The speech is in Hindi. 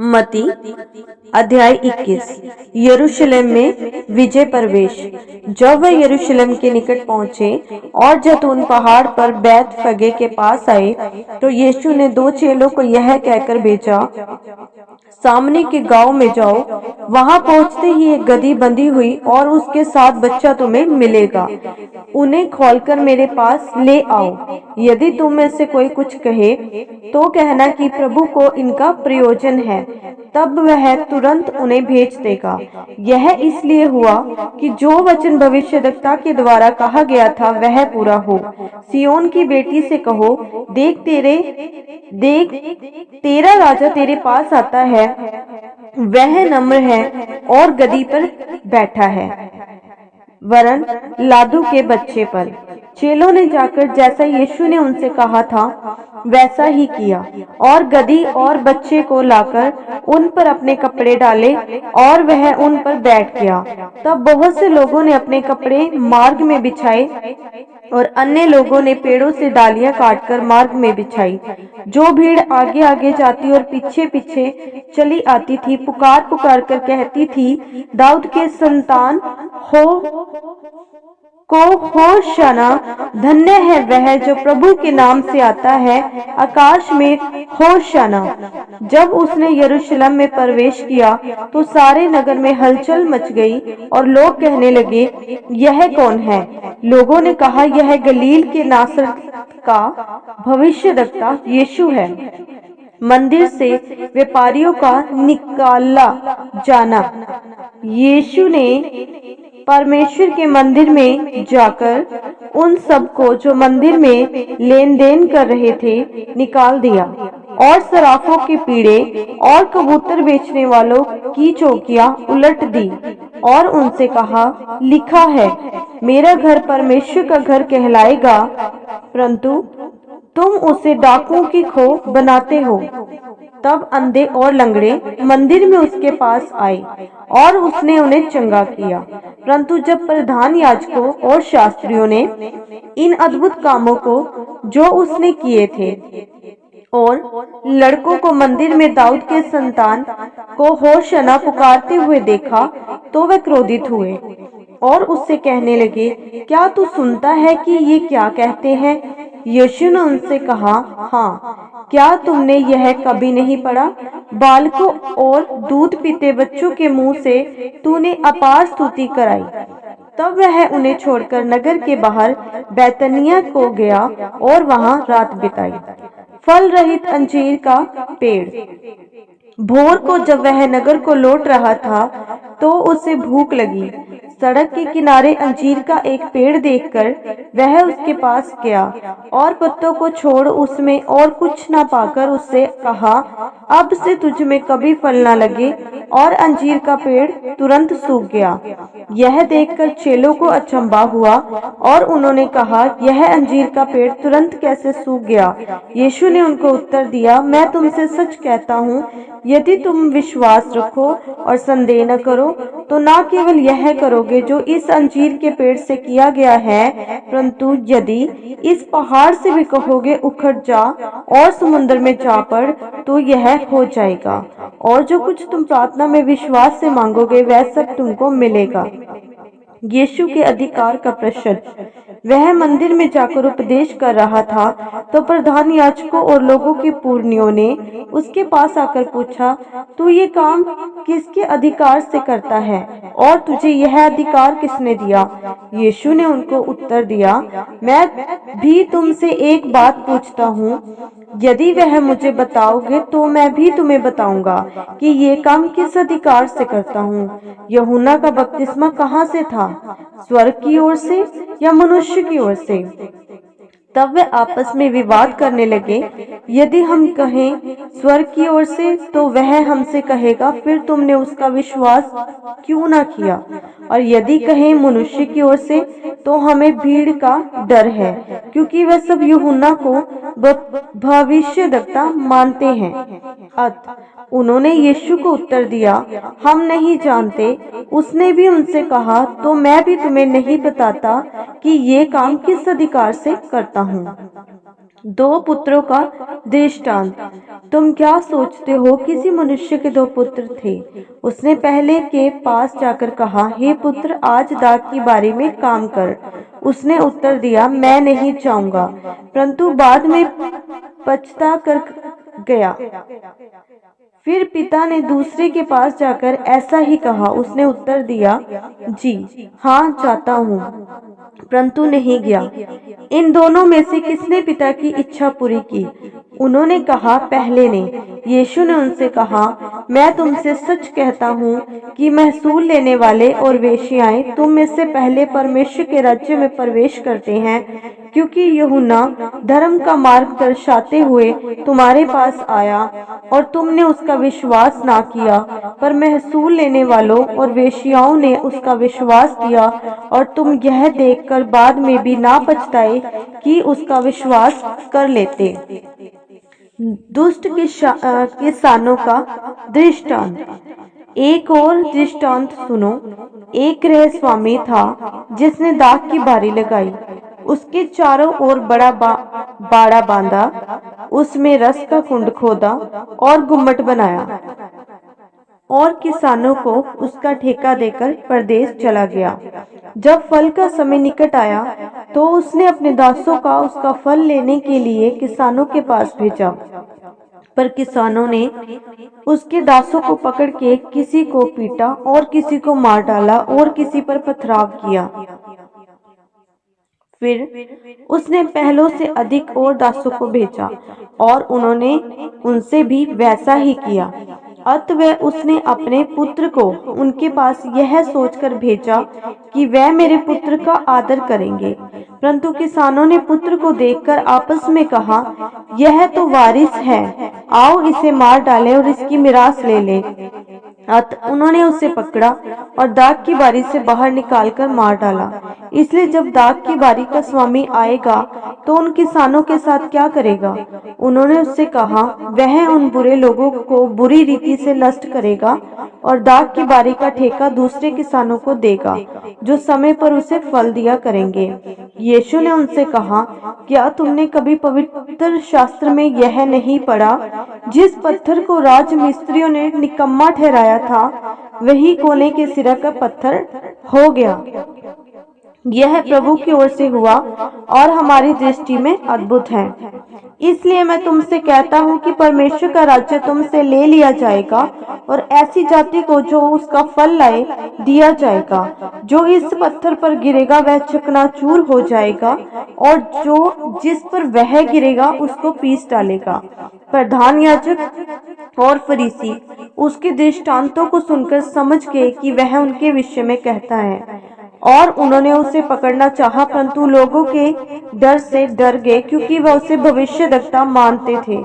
मती अध्याय 21। यरूशलेम में विजय प्रवेश। जब वह यरूशलेम के निकट पहुंचे और जैतून पहाड़ पर बैत फगे के पास आए, तो यीशु ने दो चेलों को यह कहकर भेजा, सामने के गांव में जाओ। वहां पहुंचते ही एक गदही बंधी हुई और उसके साथ बच्चा तुम्हें मिलेगा। उन्हें खोलकर मेरे पास ले आओ। यदि तुम में से कोई कुछ कहे तो कहना कि प्रभु को इनका प्रयोजन है, तब वह तुरंत उन्हें भेज देगा। यह इसलिए हुआ कि जो वचन भविष्यद्वक्ता के द्वारा कहा गया था वह पूरा हो। सियोन की बेटी से कहो, देख तेरा राजा तेरे पास आता है, वह नम्र है और गद्दी पर बैठा है, वरन लादू के बच्चे पर। चेलों ने जाकर जैसा यीशु ने उनसे कहा था वैसा ही किया और गदही और बच्चे को लाकर उन पर अपने कपड़े डाले और वह उन पर बैठ गया। तब बहुत से लोगों ने अपने कपड़े मार्ग में बिछाए और अन्य लोगों ने पेड़ों से डालियां काटकर मार्ग में बिछाई। जो भीड़ आगे आगे जाती और पीछे पीछे चली आती थी, पुकार पुकार कर कहती थी, दाऊद के संतान होशाना, धन्य है वह जो प्रभु के नाम से आता है, आकाश में होशाना। जब उसने यरूशलेम में प्रवेश किया तो सारे नगर में हलचल मच गई और लोग कहने लगे, यह कौन है? लोगों ने कहा, यह गलील के नासरत का भविष्यद्वक्ता यीशु है। मंदिर से व्यापारियों का निकाला जाना। यीशु ने परमेश्वर के मंदिर में जाकर उन सबको जो मंदिर में लेन देन कर रहे थे निकाल दिया और सराफों के पीढ़े और कबूतर बेचने वालों की चौकियां उलट दी और उनसे कहा, लिखा है, मेरा घर परमेश्वर का घर कहलाएगा, परंतु तुम उसे डाकुओं की खो बनाते हो। तब अंधे और लंगड़े मंदिर में उसके पास आए और उसने उन्हें चंगा किया। परंतु जब प्रधान याजकों और शास्त्रियों ने इन अद्भुत कामों को जो उसने किए थे और लड़कों को मंदिर में दाऊद के संतान को होशाना पुकारते हुए देखा, तो वे क्रोधित हुए और उससे कहने लगे, क्या तू सुनता है कि ये क्या कहते हैं? यीशु ने उनसे कहा, हाँ, क्या तुमने यह कभी नहीं पढ़ा? बालकों और दूध पीते बच्चों के मुंह से तूने अपार स्तुति कराई। तब वह उन्हें छोड़कर नगर के बाहर बैतनिय्याह को गया और वहां रात बिताई। फल रहित अंजीर का पेड़। भोर को जब वह नगर को लौट रहा था तो उसे भूख लगी। सड़क के किनारे अंजीर का एक पेड़ देखकर वह उसके पास गया और पत्तों को छोड़ उसमें और कुछ न पाकर उससे कहा, अब से तुझ में कभी फल न लगे। और अंजीर का पेड़ तुरंत सूख गया। यह देखकर चेलों को अचंभा हुआ और उन्होंने कहा, यह अंजीर का पेड़ तुरंत कैसे सूख गया? यीशु ने उनको उत्तर दिया, मैं तुमसे सच कहता हूँ, यदि तुम विश्वास रखो और संदेह न करो तो न केवल यह करोगे जो इस अंजीर के पेड़ से किया गया है, परंतु यदि इस पहाड़ से भी कहोगे उखड़ जा और समुद्र में जा पड़, तो यह हो जाएगा। और जो कुछ तुम प्रार्थना में विश्वास से मांगोगे वह सब तुमको मिलेगा। यीशु के अधिकार का प्रश्न। वह मंदिर में जाकर उपदेश कर रहा था तो प्रधान याजकों और लोगों के पुरनियों ने उसके पास आकर पूछा, तू ये काम किसके अधिकार से करता है और तुझे यह अधिकार किसने दिया? यीशु ने उनको उत्तर दिया, मैं भी तुमसे एक बात पूछता हूँ, यदि वह मुझे बताओगे तो मैं भी तुम्हें बताऊंगा कि ये काम किस अधिकार से करता हूँ। यूहन्ना का बपतिस्मा कहाँ से था? स्वर्ग की ओर से या मनुष्य की ओर से? तब वे आपस में विवाद करने लगे। यदि हम कहें स्वर्ग की ओर से तो वह हमसे कहेगा, फिर तुमने उसका विश्वास क्यों न किया? और यदि कहें मनुष्य की ओर से तो हमें भीड़ का डर है, क्योंकि वह सब यूहन्ना को भविष्यद्वक्ता मानते हैं। उन्होंने यीशु को उत्तर दिया, हम नहीं जानते। उसने भी उनसे कहा, तो मैं भी तुम्हें नहीं बताता कि ये काम किस अधिकार से करता हूँ। दो पुत्रों का दृष्टांत। तुम क्या सोचते हो? किसी मनुष्य के दो पुत्र थे। उसने पहले के पास जाकर कहा, हे पुत्र, आज दाख की बारी में काम कर। उसने उत्तर दिया, मैं नहीं चाहूंगा, परंतु बाद में पछता कर गया। फिर पिता ने दूसरे के पास जाकर ऐसा ही कहा। उसने उत्तर दिया, जी हाँ, चाहता हूँ, परंतु नहीं गया। इन दोनों में से किसने पिता की इच्छा पूरी की? उन्होंने कहा, पहले ने। यीशु ने उनसे कहा, मैं तुमसे सच कहता हूँ कि महसूल लेने वाले और वेश्याएं तुम में से पहले परमेश्वर के राज्य में प्रवेश करते हैं, क्योंकि यूहन्ना धर्म का मार्ग दर्शाते हुए तुम्हारे पास आया और तुमने उसका विश्वास ना किया, पर महसूल लेने वालों और वेश्याओं ने उसका विश्वास किया, और तुम यह देखकर बाद में भी ना पछताए कि उसका विश्वास कर लेते। दुष्ट किसानों का दृष्टांत। एक और दृष्टांत सुनो। एक गृहस्वामी था जिसने दाख की बारी लगाई। उसके चारों ओर बड़ा बाड़ा बांधा, उसमें रस का कुंड खोदा और गुम्मट बनाया, और किसानों को उसका ठेका देकर परदेश चला गया। जब फल का समय निकट आया तो उसने अपने दासों का उसका फल लेने के लिए किसानों के पास भेजा, पर किसानों ने उसके दासों को पकड़ के किसी को पीटा और किसी को मार डाला और किसी पर पथराव किया। फिर उसने पहलों से अधिक और दासों को भेजा, और उन्होंने उनसे भी वैसा ही किया। अतः उसने अपने पुत्र को उनके पास यह सोचकर भेजा कि वह मेरे पुत्र का आदर करेंगे। परंतु किसानों ने पुत्र को देखकर आपस में कहा, यह तो वारिस है, आओ इसे मार डालें और इसकी मिरास ले लें। उन्होंने उसे पकड़ा और दाख की बारी से बाहर निकालकर मार डाला। इसलिए जब दाख की बारी का स्वामी आएगा तो उन किसानों के साथ क्या करेगा? उन्होंने उससे कहा, वह उन बुरे लोगों को बुरी रीति से नष्ट करेगा और दाख की बारी का ठेका दूसरे किसानों को देगा, जो समय पर उसे फल दिया करेंगे। यीशु ने उनसे कहा, क्या तुमने कभी पवित्र शास्त्र में यह नहीं पढ़ा, जिस पत्थर को राजमिस्त्रियों ने निकम्मा ठहराया था, वही कोने के सिरा का पत्थर हो गया। यह प्रभु की ओर से हुआ और हमारी दृष्टि में अद्भुत है। इसलिए मैं तुमसे कहता हूँ कि परमेश्वर का राज्य तुमसे ले लिया जाएगा और ऐसी जाति को जो उसका फल लाए दिया जाएगा। जो इस पत्थर पर गिरेगा वह चकनाचूर हो जाएगा, और जो जिस पर वह गिरेगा उसको पीस डालेगा। प्रधान याजक और फरीसी उसके दृष्टांतों को सुनकर समझ गए कि वह उनके विषय में कहता है, और उन्होंने उसे पकड़ना चाहा, परंतु लोगों के डर से डर गए, क्योंकि वह उसे भविष्यद्वक्ता मानते थे।